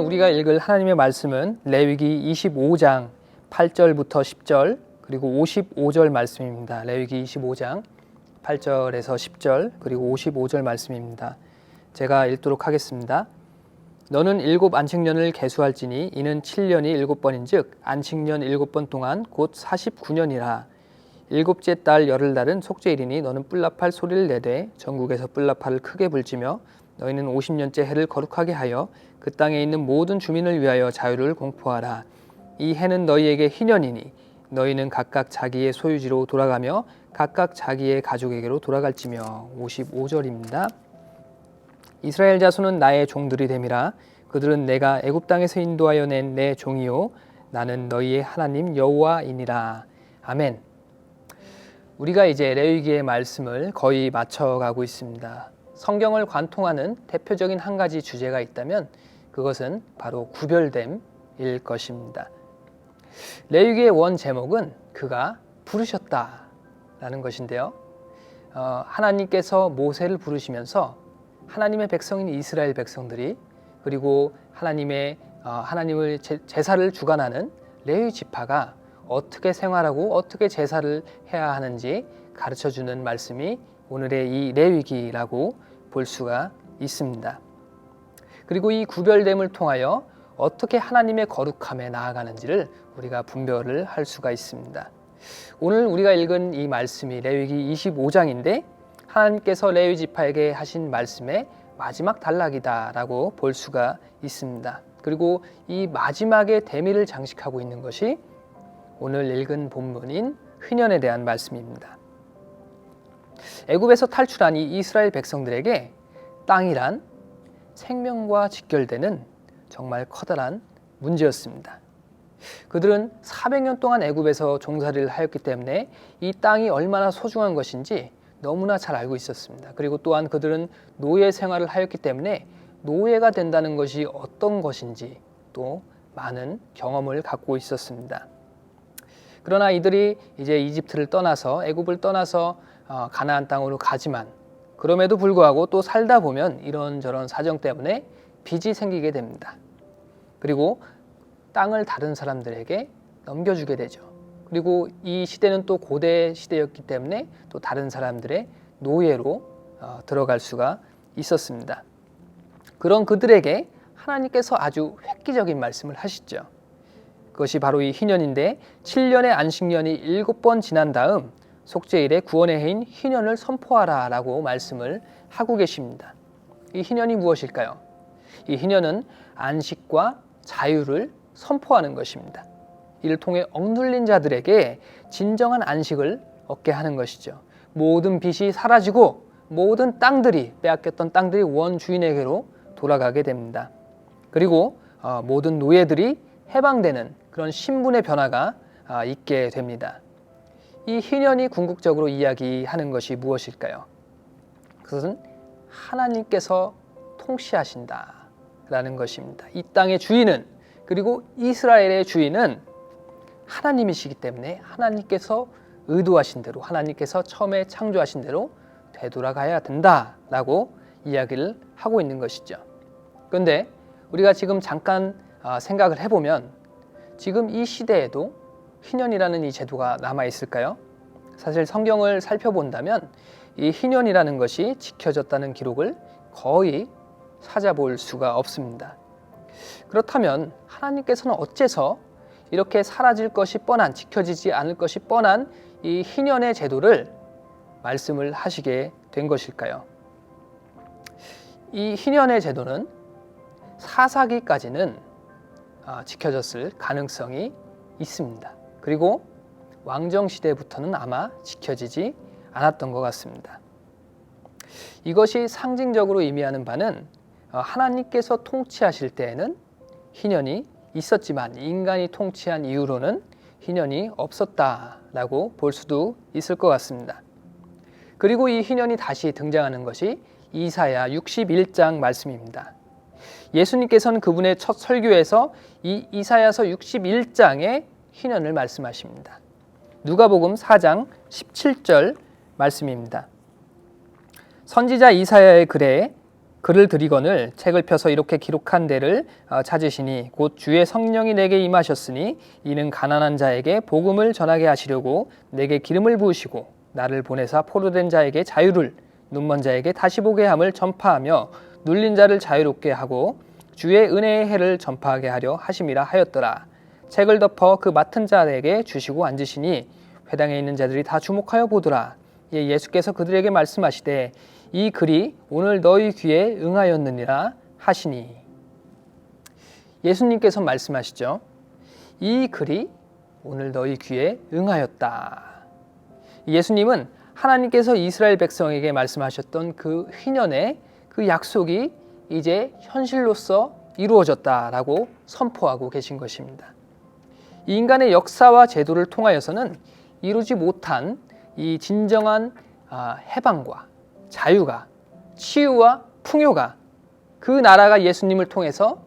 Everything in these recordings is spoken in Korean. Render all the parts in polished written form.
우리가 읽을 하나님의 말씀은 레위기 25장 8절부터 10절 그리고 55절 말씀입니다. 레위기 25장 8절에서 10절 그리고 55절 말씀입니다. 제가 읽도록 하겠습니다. 너는 7 안식년을 계수할지니 이는 7년이 7번인즉 안식년 7번 동안 곧 49년이라. 7째 달 열흘날은 속죄일이니 너는 뿔나팔 소리를 내되 전국에서 뿔나팔을 크게 불지며 너희는 50년째 해를 거룩하게 하여 그 땅에 있는 모든 주민을 위하여 자유를 공포하라. 이 해는 너희에게 희년이니 너희는 각각 자기의 소유지로 돌아가며 각각 자기의 가족에게로 돌아갈지며. 55절입니다. 이스라엘 자손은 나의 종들이 됨이라. 그들은 내가 애굽 땅에서 인도하여 낸 내 종이요 나는 너희의 하나님 여호와이니라. 아멘. 우리가 이제 레위기의 말씀을 거의 마쳐가고 있습니다. 성경을 관통하는 대표적인 한 가지 주제가 있다면 그것은 바로 구별됨일 것입니다. 레위기의 원 제목은 그가 부르셨다라는 것인데요. 하나님께서 모세를 부르시면서 하나님의 백성인 이스라엘 백성들이 그리고 하나님을 제사를 주관하는 레위 지파가 어떻게 생활하고 어떻게 제사를 해야 하는지 가르쳐주는 말씀이 오늘의 이 레위기라고 볼 수가 있습니다. 그리고 이 구별됨을 통하여 어떻게 하나님의 거룩함에 나아가는지를 우리가 분별을 할 수가 있습니다. 오늘 우리가 읽은 이 말씀이 레위기 25장인데 하나님께서 레위 지파에게 하신 말씀의 마지막 단락이다라고 볼 수가 있습니다. 그리고 이 마지막의 대미를 장식하고 있는 것이 오늘 읽은 본문인 희년에 대한 말씀입니다. 애굽에서 탈출한 이 이스라엘 백성들에게 땅이란 생명과 직결되는 정말 커다란 문제였습니다. 그들은 400년 동안 애굽에서 종살이를 하였기 때문에 이 땅이 얼마나 소중한 것인지 너무나 잘 알고 있었습니다. 그리고 또한 그들은 노예 생활을 하였기 때문에 노예가 된다는 것이 어떤 것인지 또 많은 경험을 갖고 있었습니다. 그러나 이들이 이제 이집트를 떠나서 애굽을 떠나서 가나안 땅으로 가지만 그럼에도 불구하고 또 살다 보면 이런저런 사정 때문에 빚이 생기게 됩니다. 그리고 땅을 다른 사람들에게 넘겨주게 되죠. 그리고 이 시대는 또 고대 시대였기 때문에 또 다른 사람들의 노예로 들어갈 수가 있었습니다. 그런 그들에게 하나님께서 아주 획기적인 말씀을 하시죠. 그것이 바로 이 희년인데 7년의 안식년이 7번 지난 다음 속죄일에 구원의 해인 희년을 선포하라 라고 말씀을 하고 계십니다. 이 희년이 무엇일까요? 이 희년은 안식과 자유를 선포하는 것입니다. 이를 통해 억눌린 자들에게 진정한 안식을 얻게 하는 것이죠. 모든 빚이 사라지고 모든 땅들이 빼앗겼던 땅들이 원주인에게로 돌아가게 됩니다. 그리고 모든 노예들이 해방되는 그런 신분의 변화가 있게 됩니다. 이 희년이 궁극적으로 이야기하는 것이 무엇일까요? 그것은 하나님께서 통치하신다라는 것입니다. 이 땅의 주인은 그리고 이스라엘의 주인은 하나님이시기 때문에 하나님께서 의도하신 대로 하나님께서 처음에 창조하신 대로 되돌아가야 된다라고 이야기를 하고 있는 것이죠. 그런데 우리가 지금 잠깐 생각을 해보면 지금 이 시대에도 희년이라는 이 제도가 남아있을까요? 사실 성경을 살펴본다면 이 희년이라는 것이 지켜졌다는 기록을 거의 찾아볼 수가 없습니다. 그렇다면 하나님께서는 어째서 이렇게 사라질 것이 뻔한, 지켜지지 않을 것이 뻔한 이 희년의 제도를 말씀을 하시게 된 것일까요? 이 희년의 제도는 사사기까지는 지켜졌을 가능성이 있습니다. 그리고 왕정시대부터는 아마 지켜지지 않았던 것 같습니다. 이것이 상징적으로 의미하는 바는 하나님께서 통치하실 때에는 희년이 있었지만 인간이 통치한 이후로는 희년이 없었다라고 볼 수도 있을 것 같습니다. 그리고 이 희년이 다시 등장하는 것이 이사야 61장 말씀입니다. 예수님께서는 그분의 첫 설교에서 이 이사야서 61장의 희년을 말씀하십니다. 누가복음 4장 17절 말씀입니다. 선지자 이사야의 글에 글을 드리거늘 책을 펴서 이렇게 기록한 데를 찾으시니 곧 주의 성령이 내게 임하셨으니 이는 가난한 자에게 복음을 전하게 하시려고 내게 기름을 부으시고 나를 보내사 포로된 자에게 자유를 눈먼 자에게 다시 보게 함을 전파하며 눌린 자를 자유롭게 하고 주의 은혜의 해를 전파하게 하려 하심이라 하였더라. 책을 덮어 그 맡은 자에게 주시고 앉으시니 회당에 있는 자들이 다 주목하여 보더라. 예수께서 그들에게 말씀하시되 이 글이 오늘 너희 귀에 응하였느니라 하시니. 예수님께서 말씀하시죠. 이 글이 오늘 너희 귀에 응하였다. 예수님은 하나님께서 이스라엘 백성에게 말씀하셨던 그 희년의 그 약속이 이제 현실로서 이루어졌다라고 선포하고 계신 것입니다. 이 인간의 역사와 제도를 통하여서는 이루지 못한 이 진정한 해방과 자유가, 치유와 풍요가 그 나라가 예수님을 통해서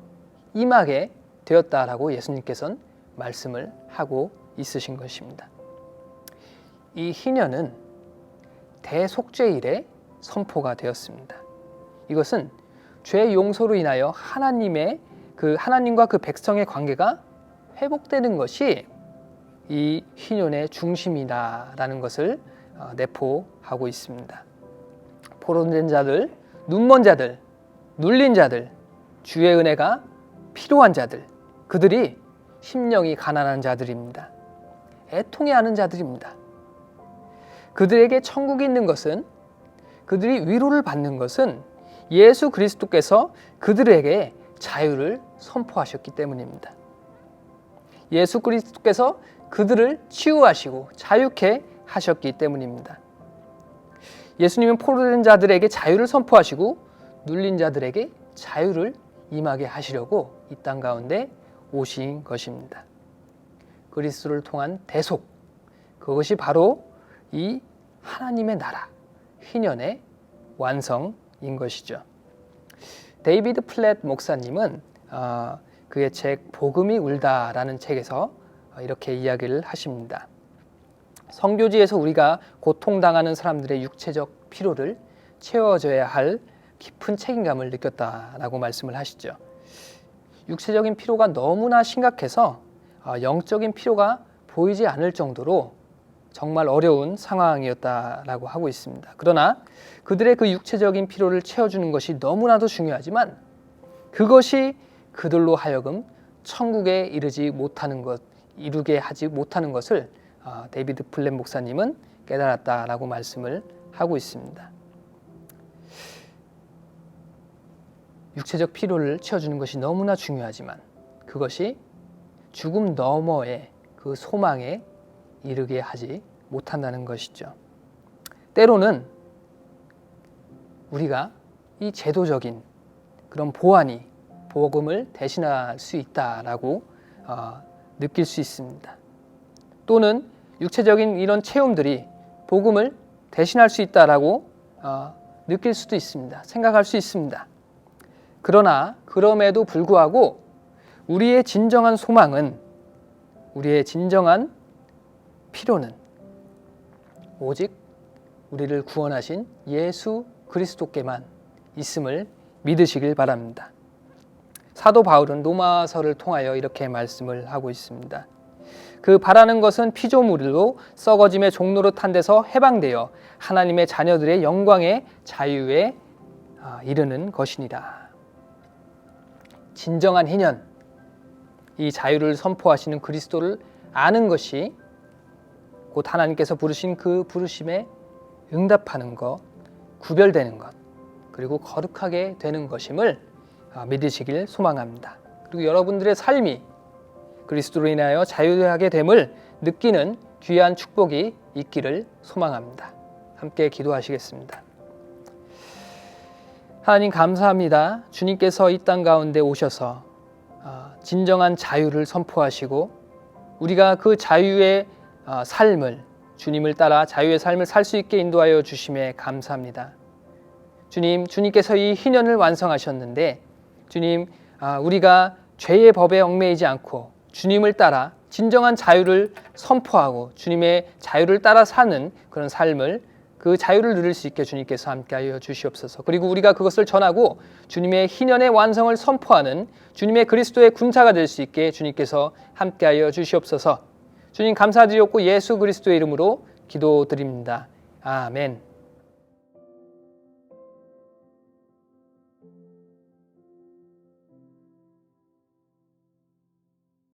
임하게 되었다라고 예수님께서는 말씀을 하고 있으신 것입니다. 이 희년은 대속죄일에 선포가 되었습니다. 이것은 죄 용서로 인하여 하나님과 그 백성의 관계가 회복되는 것이 이 희년의 중심이다라는 것을 내포하고 있습니다. 포로된 자들, 눈먼 자들, 눌린 자들, 주의 은혜가 필요한 자들, 그들이 심령이 가난한 자들입니다. 애통해하는 자들입니다. 그들에게 천국이 있는 것은, 그들이 위로를 받는 것은 예수 그리스도께서 그들에게 자유를 선포하셨기 때문입니다. 예수 그리스도께서 그들을 치유하시고 자유케 하셨기 때문입니다. 예수님은 포로된 자들에게 자유를 선포하시고 눌린 자들에게 자유를 임하게 하시려고 이 땅 가운데 오신 것입니다. 그리스도를 통한 대속, 그것이 바로 이 하나님의 나라, 희년의 완성인 것이죠. 데이비드 플랫 목사님은 그의 책 복음이 울다라는 책에서 이렇게 이야기를 하십니다. 선교지에서 우리가 고통당하는 사람들의 육체적 필요를 채워줘야 할 깊은 책임감을 느꼈다라고 말씀을 하시죠. 육체적인 필요가 너무나 심각해서 영적인 필요가 보이지 않을 정도로 정말 어려운 상황이었다라고 하고 있습니다. 그러나 그들의 그 육체적인 필요를 채워주는 것이 너무나도 중요하지만 그것이 그들로 하여금 천국에 이루게 하지 못하는 것을 데이비드 플랫 목사님은 깨달았다라고 말씀을 하고 있습니다. 육체적 필요를 채워주는 것이 너무나 중요하지만 그것이 죽음 너머의 그 소망에 이르게 하지 못한다는 것이죠. 때로는 우리가 이 제도적인 그런 보완이 복음을 대신할 수 있다라고 느낄 수 있습니다. 또는 육체적인 이런 체험들이 복음을 대신할 수 있다라고 느낄 수도 있습니다. 생각할 수 있습니다. 그러나 그럼에도 불구하고 우리의 진정한 소망은, 우리의 진정한 필요는 오직 우리를 구원하신 예수 그리스도께만 있음을 믿으시길 바랍니다. 사도 바울은 로마서를 통하여 이렇게 말씀을 하고 있습니다. 그 바라는 것은 피조물로 썩어짐의 종로로 탄 데서 해방되어 하나님의 자녀들의 영광의 자유에 이르는 것이니라. 진정한 희년, 이 자유를 선포하시는 그리스도를 아는 것이 곧 하나님께서 부르신 그 부르심에 응답하는 것, 구별되는 것, 그리고 거룩하게 되는 것임을 믿으시길 소망합니다. 그리고 여러분들의 삶이 그리스도로 인하여 자유하게 됨을 느끼는 귀한 축복이 있기를 소망합니다. 함께 기도하시겠습니다. 하나님 감사합니다. 주님께서 이 땅 가운데 오셔서 진정한 자유를 선포하시고 우리가 그 자유의 삶을, 주님을 따라 자유의 삶을 살 수 있게 인도하여 주심에 감사합니다. 주님께서 이 희년을 완성하셨는데 주님, 우리가 죄의 법에 얽매이지 않고 주님을 따라 진정한 자유를 선포하고 주님의 자유를 따라 사는 그런 삶을 그 자유를 누릴 수 있게 주님께서 함께하여 주시옵소서. 그리고 우리가 그것을 전하고 주님의 희년의 완성을 선포하는 주님의 그리스도의 군사가 될 수 있게 주님께서 함께하여 주시옵소서. 주님 감사드리옵고 예수 그리스도의 이름으로 기도드립니다. 아멘.